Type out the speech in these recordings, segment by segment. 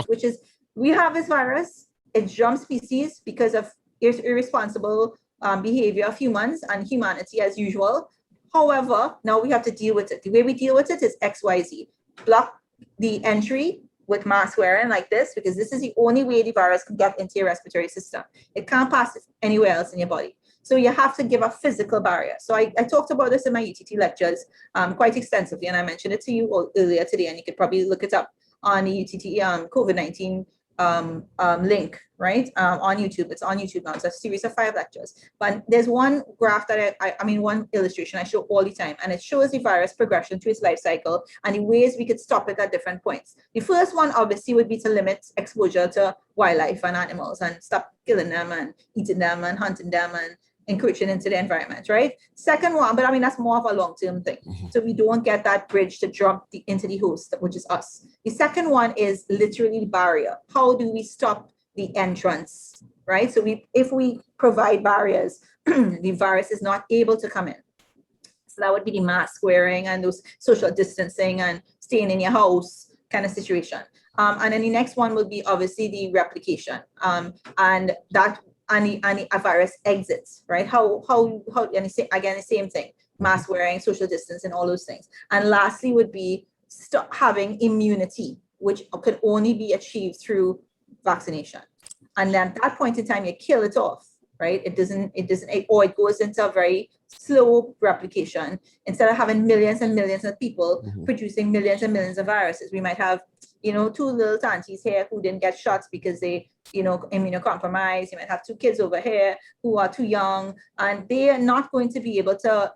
which is, we have this virus, it jumps species because of irresponsible behavior of humans and humanity as usual. However, now we have to deal with it. The way we deal with it is XYZ. Block the entry with mask wearing like this, because this is the only way the virus can get into your respiratory system. It can't pass anywhere else in your body. So you have to give a physical barrier. So I talked about this in my UTT lectures quite extensively, and I mentioned it to you earlier today, and you could probably look it up on the UTT COVID-19 link, right, on YouTube. It's on YouTube now. It's a series of 5 lectures. But there's one graph that one illustration I show all the time, and it shows the virus progression through its life cycle and the ways we could stop it at different points. The first one obviously would be to limit exposure to wildlife and animals and stop killing them and eating them and hunting them and encroaching into the environment, right? Second one, but I mean, that's more of a long-term thing. So we don't get that bridge to jump into the host, which is us. The second one is literally the barrier. How do we stop the entrance, right? So if we provide barriers, the virus is not able to come in. So that would be the mask wearing and those social distancing and staying in your house kind of situation. And then the next one will be obviously the replication. And a virus exits, right? How and again, the same thing, mask wearing, social distance, and all those things. And lastly would be having immunity, which could only be achieved through vaccination. And then at that point in time, you kill it off, right? It goes into a very slow replication. Instead of having millions and millions of people producing millions and millions of viruses, we might have, 2 little aunties here who didn't get shots because they, immunocompromised. You might have 2 kids over here who are too young, and they are not going to be able to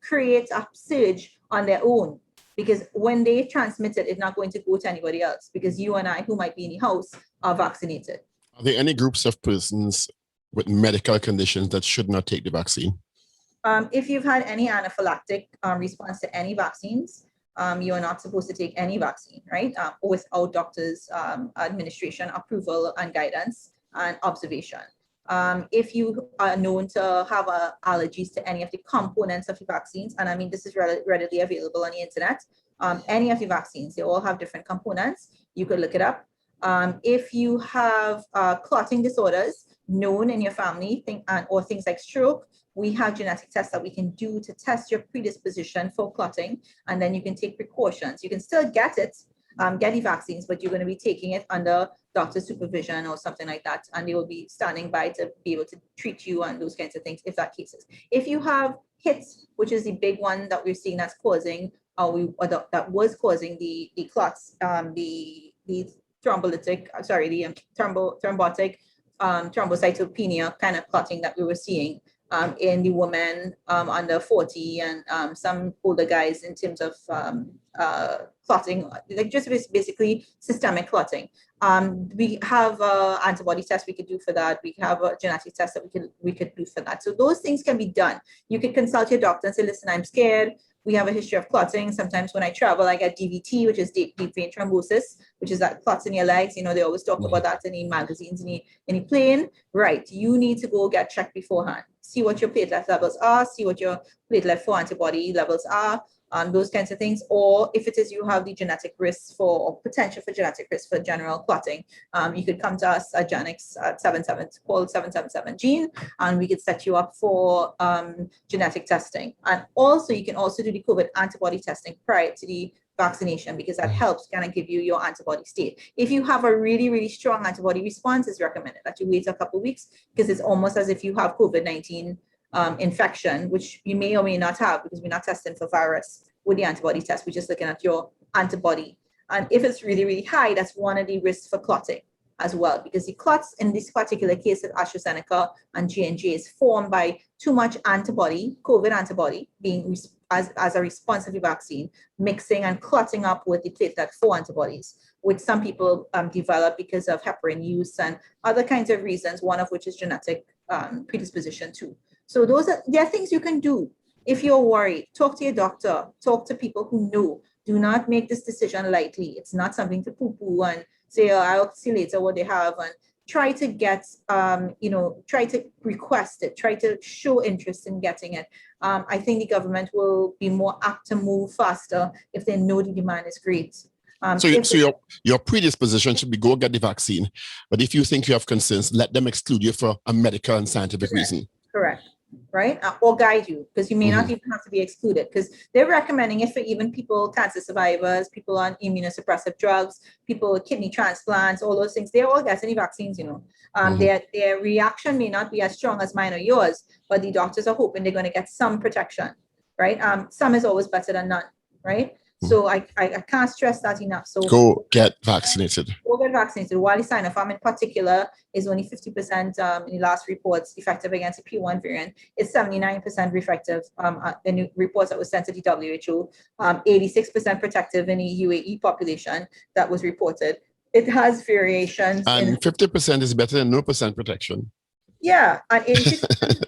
create a surge on their own, because when they transmit it, it's not going to go to anybody else, because you and I, who might be in the house, are vaccinated. Are there any groups of persons with medical conditions that should not take the vaccine? If you've had any anaphylactic response to any vaccines, you are not supposed to take any vaccine, right? Without doctor's administration, approval, and guidance and observation. If you are known to have allergies to any of the components of the vaccines, and I mean, this is readily available on the internet, any of the vaccines, they all have different components. You could look it up. If you have clotting disorders known in your family, or things like stroke, we have genetic tests that we can do to test your predisposition for clotting, and then you can take precautions. You can still get the vaccines, but you're going to be taking it under doctor's supervision or something like that, and they will be standing by to be able to treat you and those kinds of things if that cases. If you have HITs, which is the big one that we're seeing that's causing, that was causing the clots, the thrombotic thrombocytopenia kind of clotting that we were seeing in the women under 40 and some older guys in terms of clotting, like just basically systemic clotting. We have antibody tests we could do for that. We have a genetic test that we could do for that. So those things can be done. You could consult your doctor and say, listen, I'm scared. We have a history of clotting. Sometimes when I travel, I get DVT, which is deep vein thrombosis, which is that clots in your legs. They always talk about that in the magazines, in the plane. Right. You need to go get checked beforehand. See what your platelet levels are. See what your platelet for antibody levels are. Those kinds of things. Or if it is you have the genetic risk or potential for genetic risk for general clotting, you could come to us at Genix at 777 gene, and we could set you up for genetic testing. And also, you can also do the COVID antibody testing prior to the vaccination, because that helps kind of give you your antibody state. If you have a really, really strong antibody response, it's recommended that you wait a couple of weeks, because it's almost as if you have COVID-19 infection, which you may or may not have, because we're not testing for virus with the antibody test. We're just looking at your antibody. And if it's really, really high, that's one of the risks for clotting as well, because the clots in this particular case of AstraZeneca and J&J is formed by too much antibody, COVID antibody, being as a response to the vaccine, mixing and clotting up with the platelet 4 antibodies, which some people develop because of heparin use and other kinds of reasons, one of which is genetic predisposition too. So there are things you can do. If you're worried, talk to your doctor, talk to people who know. Do not make this decision lightly. It's not something to poo-poo and say, oh, I'll see later what they have, and try to get, try to request it, try to show interest in getting it. I think the government will be more apt to move faster if they know the demand is great. Your predisposition should be go get the vaccine. But if you think you have concerns, let them exclude you for a medical and scientific reason. Correct. Right? Or guide you, because you may not even have to be excluded, because they're recommending it for even people, cancer survivors, people on immunosuppressive drugs, people with kidney transplants, all those things. They're all getting the vaccines, Their reaction may not be as strong as mine or yours, but the doctors are hoping they're going to get some protection, right? Some is always better than none, right? So I can't stress that enough. So go get vaccinated. Go get vaccinated. Wally Sinopharm in particular is only 50% in the last reports effective against the P1 variant. It's 79% effective in the reports that was sent to the WHO. 86% protective in the UAE population that was reported. It has variations. And 50% is better than no percent protection. Yeah, and 86%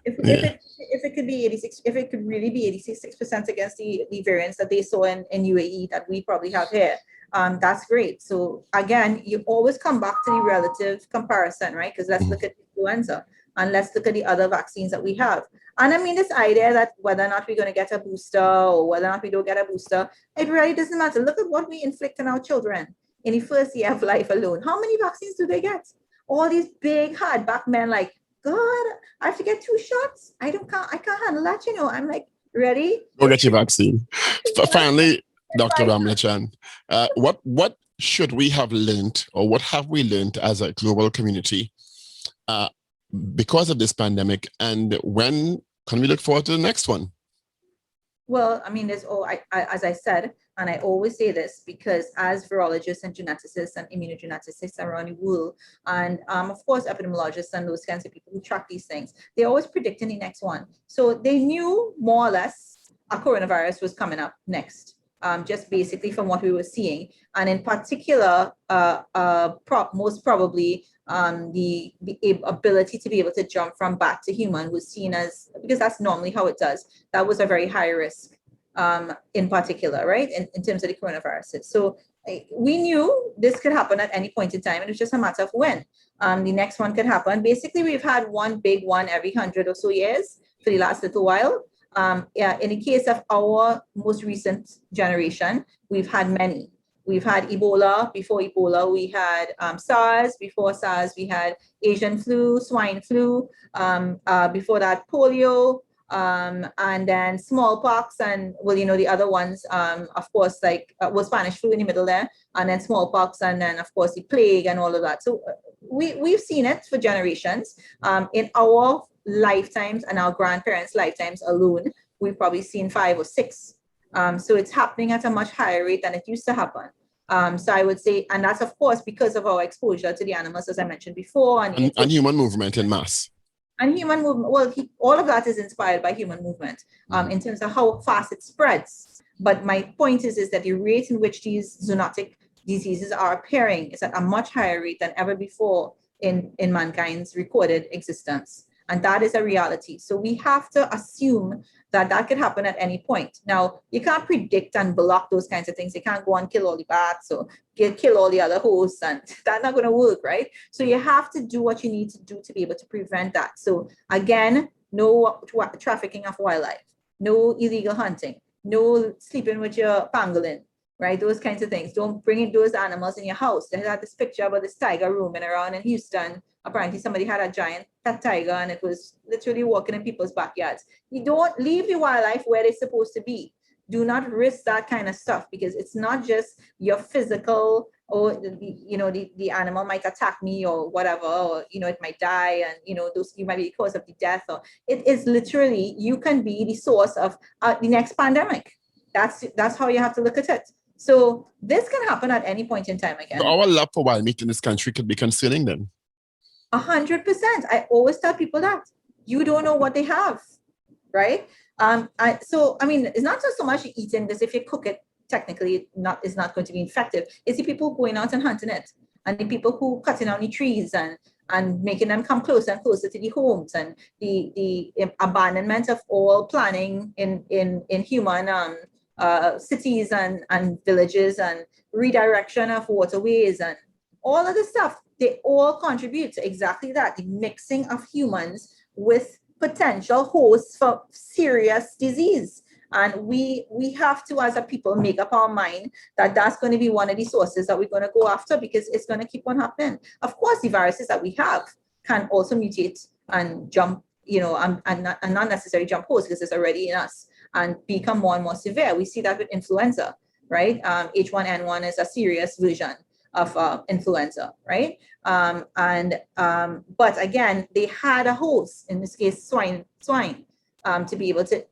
is great. If it could be 86, if it could really be 86% against the variants that they saw in UAE that we probably have here, that's great. So again, you always come back to the relative comparison, right? Because let's look at influenza and let's look at the other vaccines that we have. And I mean, this idea that whether or not we're going to get a booster or whether or not we don't get a booster, it really doesn't matter. Look at what we inflict on our children in the first year of life alone. How many vaccines do they get? All these big hardback men like, God, I have to get 2 shots. I can't handle that, I'm like, ready? Go get your vaccine. Finally, Dr. Ramlachan, what should we have learned, or what have we learned as a global community because of this pandemic, and when can we look forward to the next one? Well, I mean, as I said, and I always say this because as virologists and geneticists and immunogeneticists around the world, and of course, epidemiologists and those kinds of people who track these things, they're always predicting the next one. So they knew more or less a coronavirus was coming up next, just basically from what we were seeing. And in particular, most probably, the ability to be able to jump from bat to human was seen as, because that's normally how it does, that was a very high risk in particular, right, in terms of the coronaviruses. So we knew this could happen at any point in time, and it was just a matter of when. The next one could happen. Basically, we've had one big one every 100 or so years for the last little while. In the case of our most recent generation, we've had many. We've had Ebola. Before Ebola, we had SARS. Before SARS, we had Asian flu, swine flu. Before that, polio, and then smallpox, and the other ones, of course, like was Spanish flu in the middle there, and then smallpox, and then of course the plague and all of that. So we've seen it for generations. In our lifetimes and our grandparents' lifetimes alone, we've probably seen 5 or 6. So it's happening at a much higher rate than it used to happen. So I would say, and that's of course because of our exposure to the animals, as I mentioned before, and human movement in mass. And human movement, well, all of that is inspired by human movement in terms of how fast it spreads. But my point is that the rate in which these zoonotic diseases are appearing is at a much higher rate than ever before in mankind's recorded existence. And that is a reality. So we have to assume that could happen at any point. Now, you can't predict and block those kinds of things. You can't go and kill all the bats or kill all the other hosts, and that's not going to work, right? So you have to do what you need to do to be able to prevent that. So again, no trafficking of wildlife, no illegal hunting, no sleeping with your pangolin, right? Those kinds of things. Don't bring in those animals in your house. They had this picture about this tiger roaming around in Houston. Apparently somebody had a giant pet tiger and it was literally walking in people's backyards. You don't leave the wildlife where they're supposed to be. Do not risk that kind of stuff, because it's not just your physical, or the animal might attack me or whatever, or it might die, and those you might be the cause of the death, or it is literally you can be the source of the next pandemic. That's how you have to look at it. So this can happen at any point in time again. So our love for wild meat in this country could be concerning then. 100%. I always tell people that you don't know what they have, right? It's not just so much eating this. If you cook it, technically, it's not going to be effective. It's the people going out and hunting it, and the people who cutting down the trees and making them come closer and closer to the homes, and the abandonment of all planning in human cities and villages, and redirection of waterways, and all of this stuff. They all contribute to exactly that, the mixing of humans with potential hosts for serious disease. And we have to, as a people, make up our mind that that's going to be one of the sources that we're going to go after, because it's going to keep on happening. Of course, the viruses that we have can also mutate and jump, and not necessarily jump host, because it's already in us, and become more and more severe. We see that with influenza, right? H1N1 is a serious version of influenza, right? But again, they had a host, in this case, swine, to be able to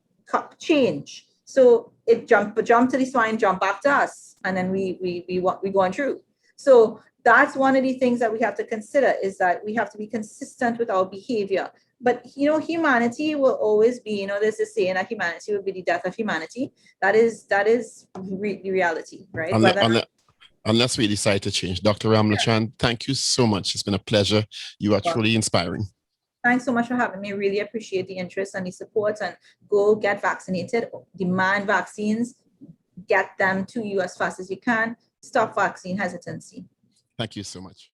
change. So it jump to the swine, jump back to us, and then we go on through. So that's one of the things that we have to consider, is that we have to be consistent with our behavior. But humanity will always be, there's this saying that humanity will be the death of humanity. That is the reality, right? Unless we decide to change. Dr. Ramlachan, thank you so much. It's been a pleasure. You are truly inspiring. Thanks so much for having me. Really appreciate the interest and the support, and go get vaccinated. Demand vaccines, get them to you as fast as you can. Stop vaccine hesitancy. Thank you so much.